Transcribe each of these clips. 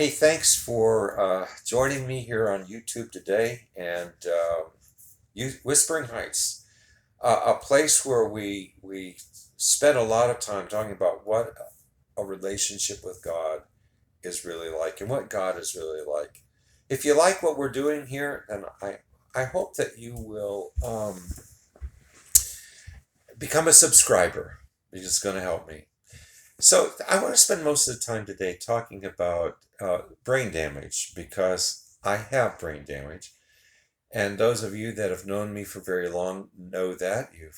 Hey, thanks for joining me here on YouTube today and Whispering Heights, a place where we spend a lot of time talking about what a relationship with God is really like and what God is really like. If you like what we're doing here, then I hope that you will become a subscriber because it's going to help me. So I want to spend most of the time today talking about brain damage because I have brain damage. And those of you that have known me for very long know that you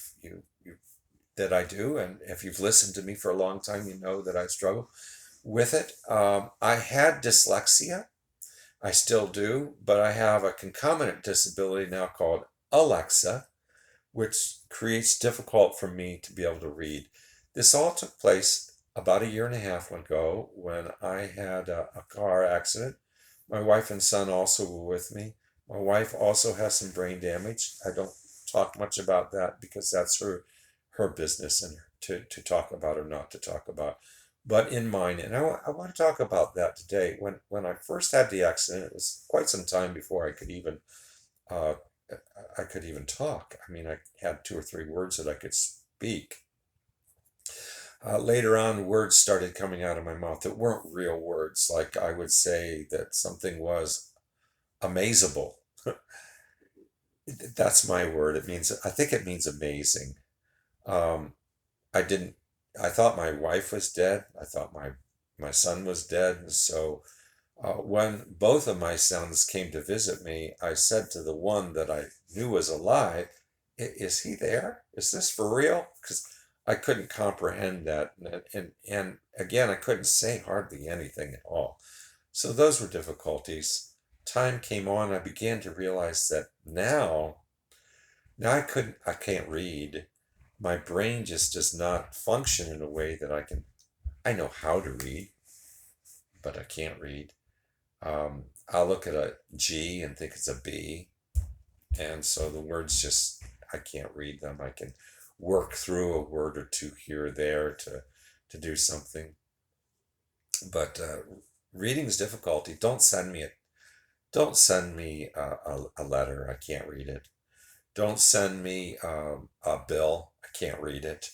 that I do, and if you've listened to me for a long time, you know that I struggle with it. I had dyslexia, I still do, but I have a concomitant disability now called Alexa, which creates difficult for me to be able to read. This all took place about a year and a half ago when I had a car accident. My wife and son also were with me. My wife also has some brain damage. I don't talk much about that because that's her business and to talk about or not to talk about. But in mine, and I want to talk about that today. When I first had the accident, it was quite some time before uh, I could even talk. I mean, I had two or three words that I could speak. Later on, words started coming out of my mouth that weren't real words. Like I would say that something was amazable. That's my word. I think it means amazing. Um, I didn't, I thought my wife was dead. I thought my son was dead. And so when both of my sons came to visit me, I said to the one that I knew was alive, Is he there? Is this for real?" Because I couldn't comprehend that. And again, I couldn't say hardly anything at all. So those were difficulties. Time came on, I began to realize that now I can't read. My brain just does not function in a way that I know how to read, but I can't read. I'll look at a G and think it's a B, and so the words just I can't read them. I can work through a word or two here or there to do something, but reading is difficulty. Don't send me a letter. I can't read it. Don't send me a bill. I can't read it.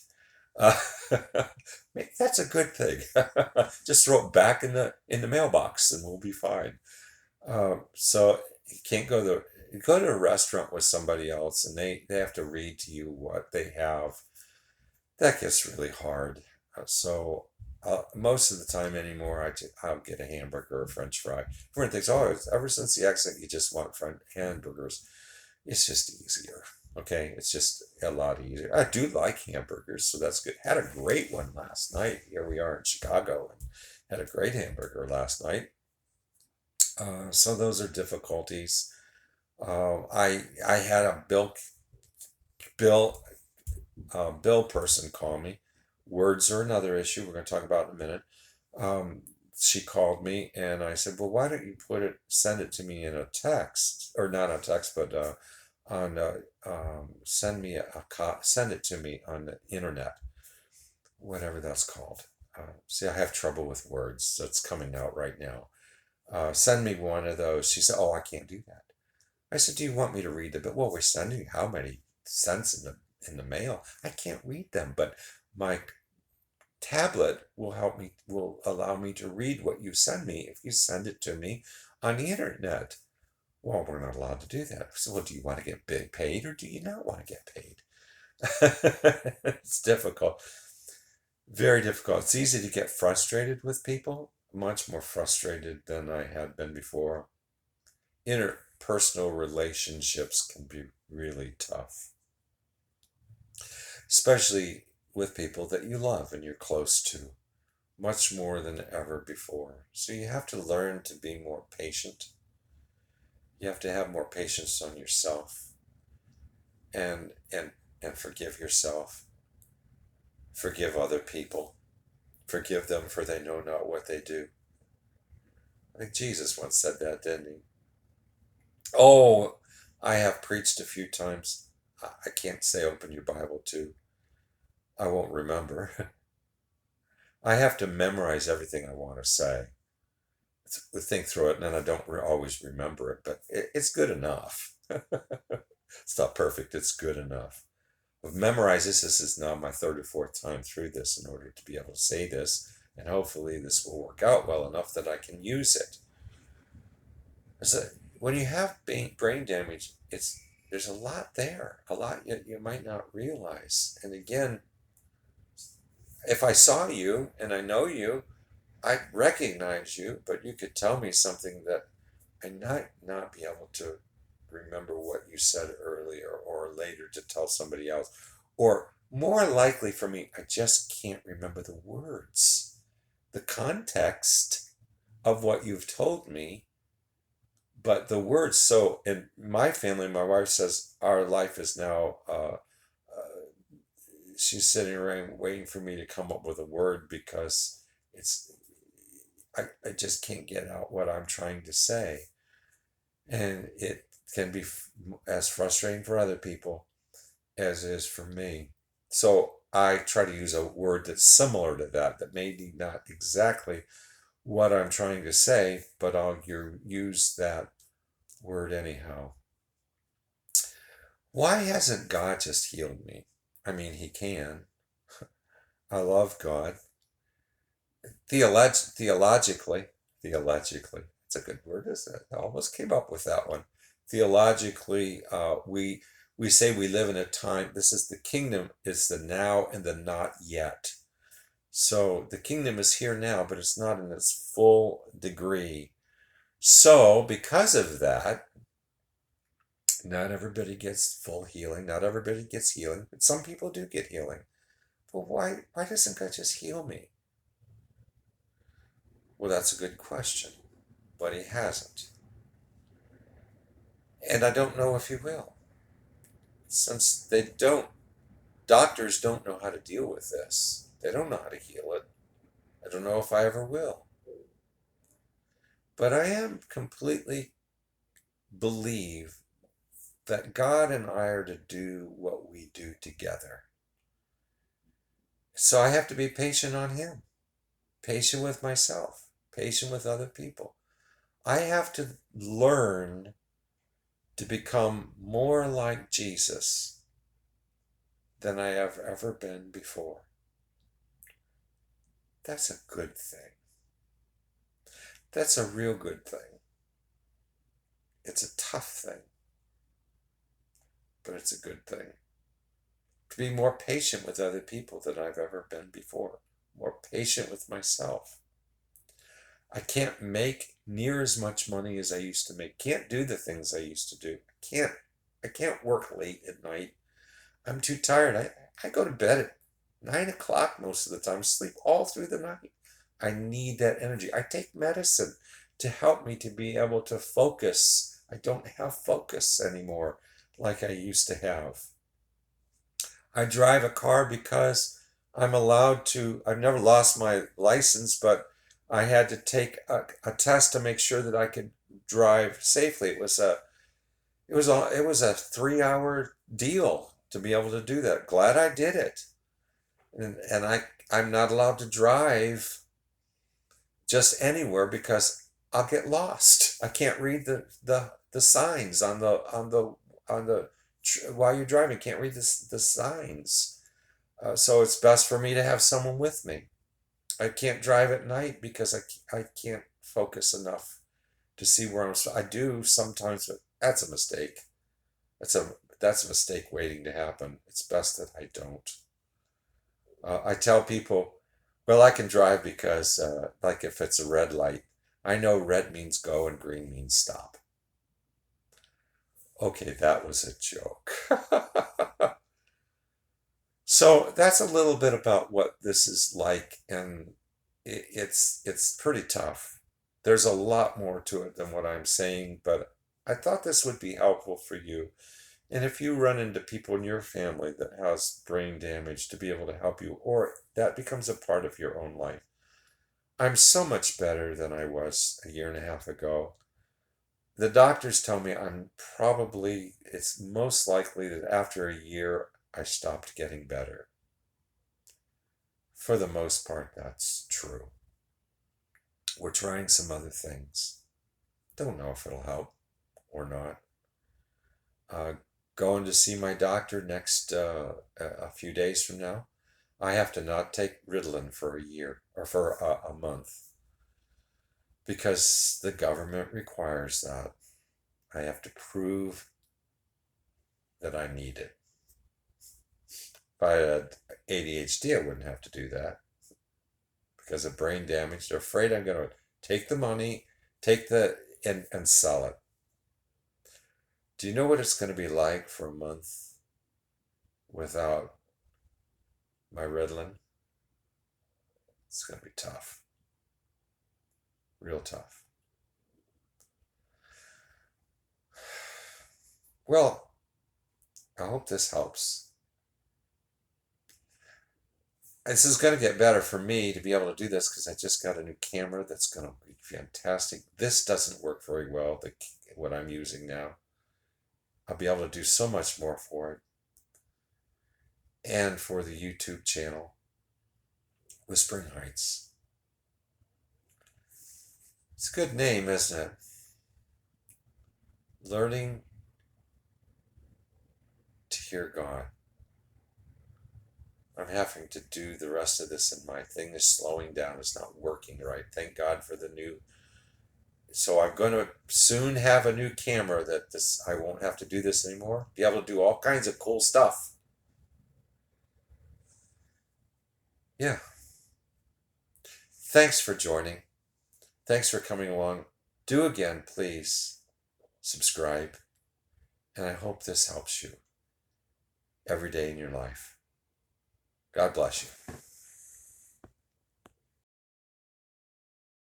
Uh, Maybe that's a good thing. Just throw it back in the mailbox and we'll be fine. So you can't you go to a restaurant with somebody else and they have to read to you what they have. That gets really hard. Most of the time anymore, I'll get a hamburger or a French fry. Everyone thinks, oh, ever since the accident, you just want hamburgers. It's just easier. Okay, it's just a lot easier. I do like hamburgers, so that's good. Had a great one last night. Here we are in Chicago and had a great hamburger last night. So those are difficulties. I had a bill bill person call me. Words are another issue we're going to talk about in a minute. She called me and I said, "Well, why don't you send it to me in a text or not a text, but on send it to me on the internet, whatever that's called." See, I have trouble with words. That's coming out right now. Send me one of those. She said, "Oh, I can't do that." I said, "Do you want me to read the bill?" "Well, we're sending how many cents in the mail? I can't read them, but my tablet will allow me to read what you send me if you send it to me on the internet." "Well, we're not allowed to do that." So, well, do you want to get paid or do you not want to get paid? It's difficult, very difficult. It's easy to get frustrated with people, much more frustrated than I had been before. Interpersonal relationships can be really tough, especially with people that you love and you're close to, much more than ever before. So you have to learn to be more patient. You have to have more patience on yourself and and and forgive yourself. Forgive other people. Forgive them for they know not what they do. I think Jesus once said that, didn't he? Oh, I have preached a few times. I can't say open your Bible to. I won't remember. I have to memorize everything I want to say. think through it, and then I don't always remember it, but it's good enough. It's not perfect, it's good enough. I've memorized this. This is now my third or fourth time through this in order to be able to say this, and hopefully this will work out well enough that I can use it. So when you have brain damage, there's a lot there, a lot you might not realize. And again, if I saw you and I know you, I recognize you, but you could tell me something that I might not be able to remember what you said earlier or later to tell somebody else. Or more likely for me, I just can't remember the words, the context of what you've told me, but the words. So in my family, my wife says our life is now, she's sitting around waiting for me to come up with a word because it's, I just can't get out what I'm trying to say. And it can be as frustrating for other people as it is for me. So I try to use a word that's similar to that, that maybe not exactly what I'm trying to say, but I'll use that word anyhow. Why hasn't God just healed me? I mean, He can. I love God. Theologically, it's a good word, isn't it? I almost came up with that one. Theologically, we say we live in a time. This is the kingdom. It's the now and the not yet. So the kingdom is here now, but it's not in its full degree. So because of that, not everybody gets full healing. Not everybody gets healing, but some people do get healing. But why doesn't God just heal me? Well, that's a good question, but He hasn't. And I don't know if He will. Since doctors don't know how to deal with this. They don't know how to heal it. I don't know if I ever will. But I am completely believe that God and I are to do what we do together. So I have to be patient on Him, patient with myself, patient with other people. I have to learn to become more like Jesus than I have ever been before. That's a good thing. That's a real good thing. It's a tough thing, but it's a good thing. To be more patient with other people than I've ever been before, more patient with myself. I can't make near as much money as I used to make. Can't do the things I used to do. I can't work late at night. I'm too tired. I go to bed at 9 o'clock most of the time, sleep all through the night. I need that energy. I take medicine to help me to be able to focus. I don't have focus anymore like I used to have. I drive a car because I'm allowed to. I've never lost my license, but I had to take a test to make sure that I could drive safely. It was a 3 hour deal to be able to do that. Glad I did it. And I'm not allowed to drive just anywhere because I'll get lost. I can't read the signs on the while you're driving. Can't read the signs. So it's best for me to have someone with me. I can't drive at night because I can't focus enough to see where I do sometimes, but that's a mistake. That's a mistake waiting to happen. It's best that I don't. I tell people, well, I can drive because, like, if it's a red light, I know red means go and green means stop. Okay, that was a joke. So that's a little bit about what this is like, and it's pretty tough. There's a lot more to it than what I'm saying, but I thought this would be helpful for you. And if you run into people in your family that has brain damage, to be able to help you, or that becomes a part of your own life. I'm so much better than I was a year and a half ago. The doctors tell me it's most likely that after a year I stopped getting better. For the most part, that's true. We're trying some other things. Don't know if it'll help or not. Uh, Going to see my doctor next a few days from now. I have to not take Ritalin for a year or for a month because the government requires that. I have to prove that I need it. If I had ADHD, I wouldn't have to do that because of brain damage. They're afraid I'm going to take the money, and sell it. Do you know what it's going to be like for a month without my Ritalin? It's going to be tough. Real tough. Well, I hope this helps. This is going to get better for me to be able to do this because I just got a new camera that's going to be fantastic. This doesn't work very well, what I'm using now. I'll be able to do so much more for it. And for the YouTube channel, Whispering Heights. It's a good name, isn't it? Learning to hear God. I'm having to do the rest of this and my thing is slowing down. It's not working right. Thank God for the new. So I'm going to soon have a new camera that I won't have to do this anymore. Be able to do all kinds of cool stuff. Yeah. Thanks for joining. Thanks for coming along. Do again, please. Subscribe. And I hope this helps you every day in your life. God bless you.